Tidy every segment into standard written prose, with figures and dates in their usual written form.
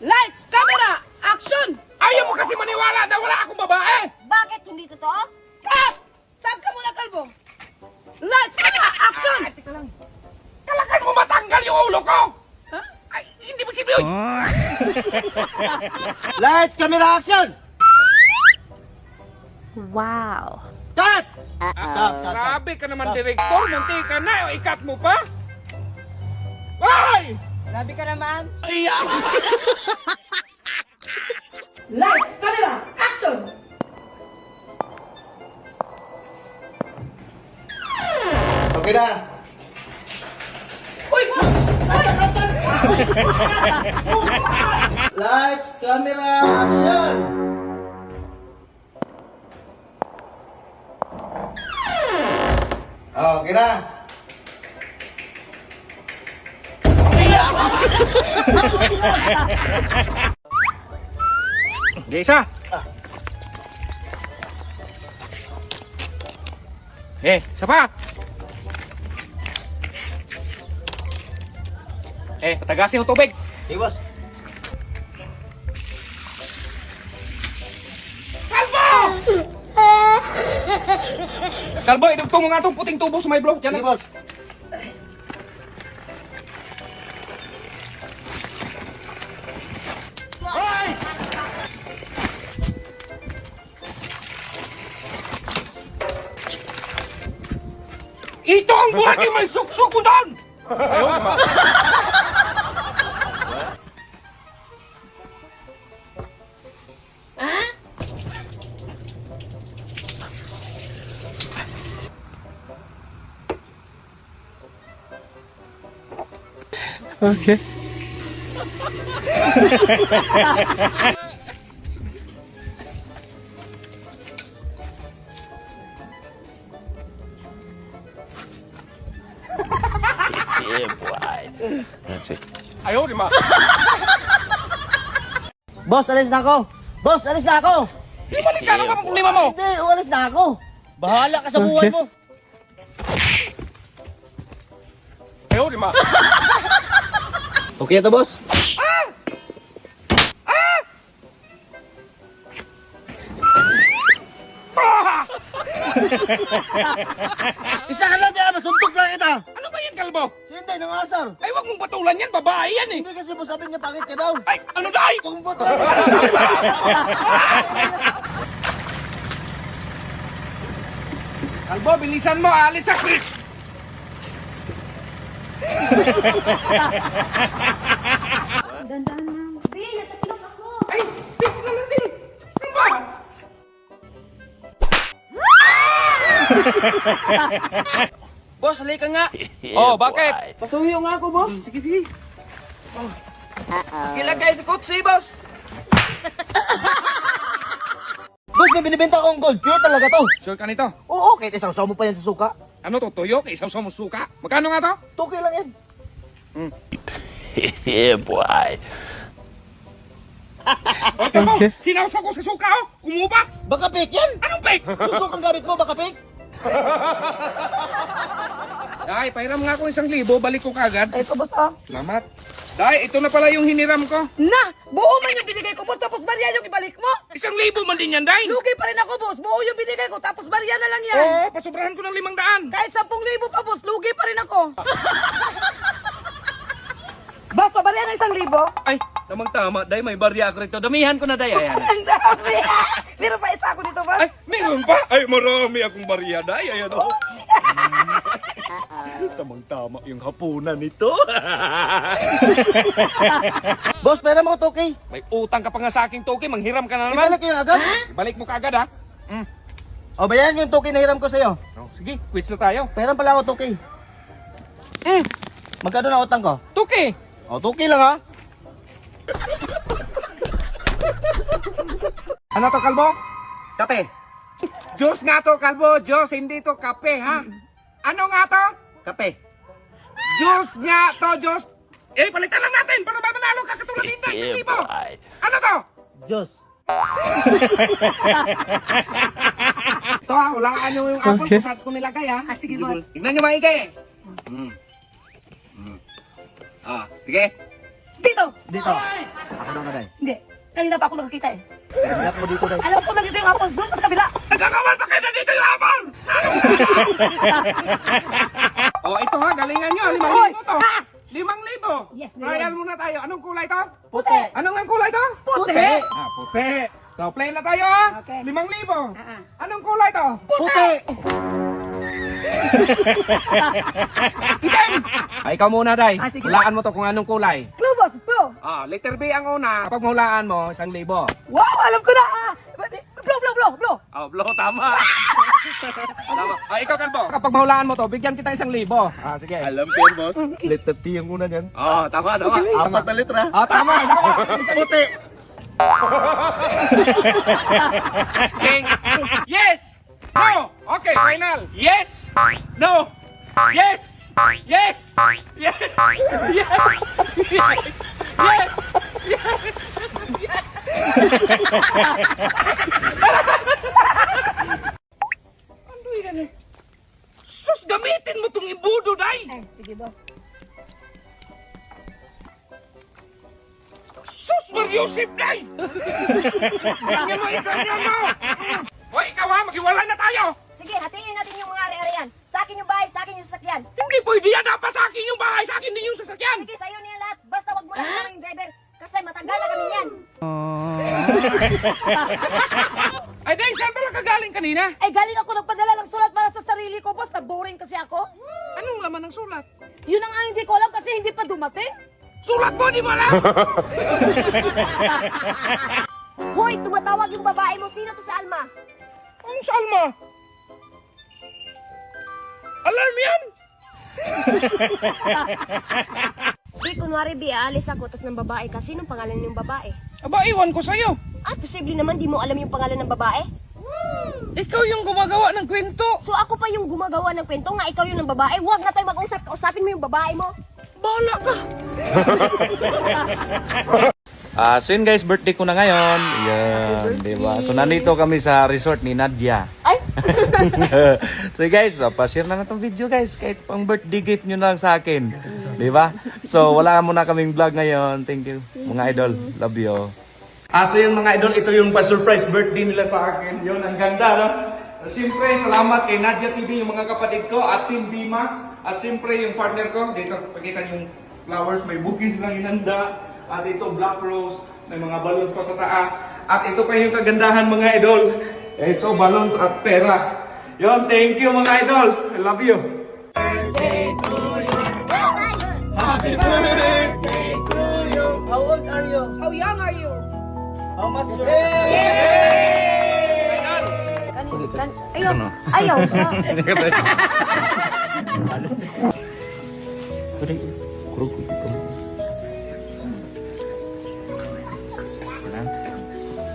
Lights, camera, action! Ayaw mo kasi maniwala na wala akong babae! Bakit hindi totoo? Cut! Saan ka muna, kalbo? Lights, camera, action! Ay, teka lang. Kalakas mo matanggal yung ulo ko! Ha? Ay, hindi mo si Biyoy! Lights, camera, action! Wow. Cut! Grabe ka naman, direktor. Munti ka na. Ikat mo pa? Ay! Grabe ka naman. Lights, camera, action! Okay na. Uy, boss! Uy! Lights, camera, action! Okay na. Isa. Isa pa. Patagasin yung tubig. Hey, boss. Kalbo, idugtong mo nga itong puting tubo sa may block. Sige, Diyan. boss. Ito ang burak yung may suksok ko doon! Ayaw naman. Okay. Ayaw naman. Boss, alis na ako. Boss, alis na ako. Limalis ka, ano ka problema mo? Hindi, alis na ako. Bahala ka sa buhay Okay. mo. Ayaw naman. Okay ito, boss. Isa ka lang dyan, masuntok lang kita. Ano ba yan, Kalbo? Sinday ng asar. Ay, wag mong patulan yan, babae yan eh. Hindi kasi mo sabi niya pangit ka daw. Ay, ano dahil? Huwag mo patuloy. Kalbo, bilisan mo, alis sa Chris. Dandan lang. Bi, natapilok ako. Ay, tignan natin. Ano ba? Boss, halika nga. Oh, bakit? Pasuyo nga ako, boss. Sige, sige. Oh. Ilagay sa kutsi, boss. Boss, may binibenta akong gold. Pure talaga to. Sure ka nito? Oo, kahit isang saw mo pa yan sa suka. Ano to, tuyo? Isaw sa musuka? Magkano nga to? Tukay lang yan. Yeah, boy. Ito mo, Okay. sinawsaw ko sa suka, oh. Kumubas. Baka fake yan. Anong peg? Yung sukang gamit mo, baka fake. Day, pahiram nga ako 1,000, balik ko kagad. Ito, boss, ah. Salamat. Day, ito na pala yung hiniram ko. Na! Buo man yung binigay ko, boss, tapos barya yung ibalik mo! 1,000 man din yan, Day. Lugi pa rin ako, boss. Buo yung binigay ko, tapos barya na lang yan. Oo, pasubrahan ko ng 500. Kahit 10,000 pa, boss, lugi pa rin ako. Boss, pabarya ng 1,000? Ay, tamang-tama, Day, may barya ako rito. Damihan ko na, Day. Ayan. Ang dami! Meron pa isa ako dito, boss. Ay, meron pa? Ay, marami akong barya, Day. Ayan, oh. Tamang-tama yung hapunan nito. Boss, pera mo ko, Tukay. May utang ka pa nga sa aking toki, manghiram ka na naman. Ibalik ko yung agad. Ibalik mo kagad, ha? O, bayan yung Tukay na hiram ko sa'yo. Oh, sige, quits na tayo. Pera pala ako, Tukay. Magkano na utang ko? Tuki! O, Tukay lang ha. Ano to, Kalbo? Kape. Diyos nga to, Kalbo. Diyos, hindi to kape, ha? Ano nga to? Kape. Diyos nga to, Diyos. Eh, palitan lang natin para mamanalo ka katulad hindi sa libo. Ano to? Diyos. Ito ha, hulaan nyo yung apple Okay. kung saan ko nilagay ha. Ah, sige, boss. Tignan nyo maigi. Sige. Dito! Dito. Ako na day. Hindi. Kanina pa ako nakakita eh. Kaya mo dito day. Alam ko nakita yung apple doon sa kabila. Nagkakawal pa kayo na dito yung habang! Oh, ito ha, galingan nyo. 5,000 to. 5,000. Yes, Trial muna tayo. Anong kulay to? Puti. Anong ang kulay to? Puti. Ah, puti. So, play na tayo ha. Okay. 5,000. Anong kulay to? Puti. Itim! Ay, ikaw muna, Day. Ah, sige. Hulaan mo to kung anong kulay. Blue boss, blue. Ah, letter B ang una. Kapag mahulaan mo, 1,000. Wow, alam ko na. Blue. Oh, blow, tama. Tama. Ah, ikaw, Kalbo. Kapag mahulaan mo to, bigyan kita 1,000. Ah, sige. Alam ko yan, boss. Letter P ang una niyan. Oh, tama. Apat na litra. Ah, tama. Puti. King. Yes! No! Okay, final. Yes! No! Yes! Yes! Yes! Yes! Yes! Yes! Ano yan eh? Sus, gamitin mo tong ibudo, Day! Ay, sige boss. Sus, Mariusip, Day! Ganyan mo, ganyan mo! Hoy, ikaw ha, maghiwalay na tayo! Sige, hatiin natin yung mga ari-arian. Sa akin yung bahay, sa akin yung sasakyan. Hindi pwede yan, dapat sa akin yung bahay, sa akin din yung sasakyan! Sige, sa'yo niya lahat. Basta wag mo lang kasama yung driver. Kasi matagal na kami yan. Ay, Day, saan pala kagaling kanina? Ay, galing ako nagpadala ng sulat para sa sarili ko, boss. Na-boring kasi ako. Anong laman ng sulat? Yun ang hindi ko alam kasi hindi pa dumating. Sulat mo, di mo alam! Hoy, tumatawag yung babae mo. Sino to si Alma? Anong salma? Alarm yan! Di, kunwari, Bi, aalis ako, tas ng babae ka. Sinong pangalan ng babae? Aba, iwan ko sa'yo. Ah, posible naman di mo alam yung pangalan ng babae? Ikaw yung gumagawa ng kwento. So ako pa yung gumagawa ng kwento nga ikaw yung ng babae. Huwag na tayo mag-usap. Kausapin mo yung babae mo. Bahala ka. So yun guys, birthday ko na ngayon. Yan, di ba? So nandito kami sa resort ni Nadia. Ay! So guys, pa-share na itong video guys. Kahit pang birthday gift nyo na lang sa akin. Di ba? So wala muna kaming vlog ngayon. Thank you mga idol. Love you. So yun mga idol, ito yung pa-surprise birthday nila sa akin. Yun, ang ganda, no? Siyempre, salamat kay Nadia TV, yung mga kapatid ko, at Team VMAX. At siyempre, yung partner ko, dito, pakita yung flowers, may bouquets lang inanda. At ito, black rose, may mga balloons pa sa taas. At ito pa yung kagandahan mga idol. Ito, balloons at pera. Yun, thank you mga idol. I love you. Happy birthday to you. How old are you? How young are you? How much your Ayaw sa...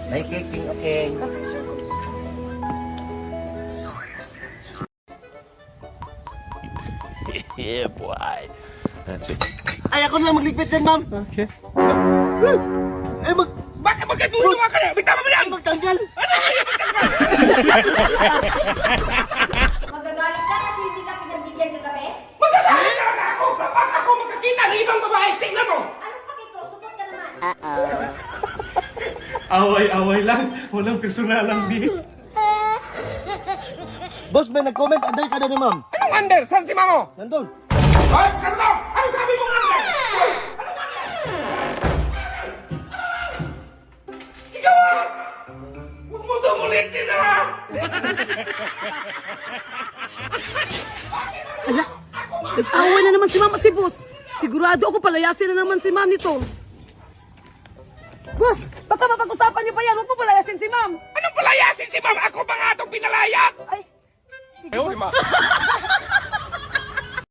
May cake, okay. Yeah, boy. That's it. Ay, ako na lang magligpit dyan, ma'am. Okay. Eh, Bakit magkatulungan ka na? Bigtama mo yan! magtanggal. Magagalit ka kasi hindi ka pinagbigyan kagabi? Magkakalit na lang ako! Kapag ako makakita ng ibang babae, tingnan mo! Anong pakito? Sugot ka naman. Away-away lang. Walang personal lang, di. Boss, may nag-comment. Under ka daw ni ma'am. Anong under? Saan si Mamo? Nandun. Hoy, saan to? Ano sabi mo under? Hoy, anong under? Ikaw ah! Huwag mo tumulitin ah! Nag-away na naman si ma'am at si boss. Sigurado ako palayasin na naman si ma'am nito. Boss, baka mapag-usapan niyo pa yan. Huwag mo palayasin si ma'am. Anong palayasin si Ma'am? Ako ba nga itong pinalayas? Ay, sige boss.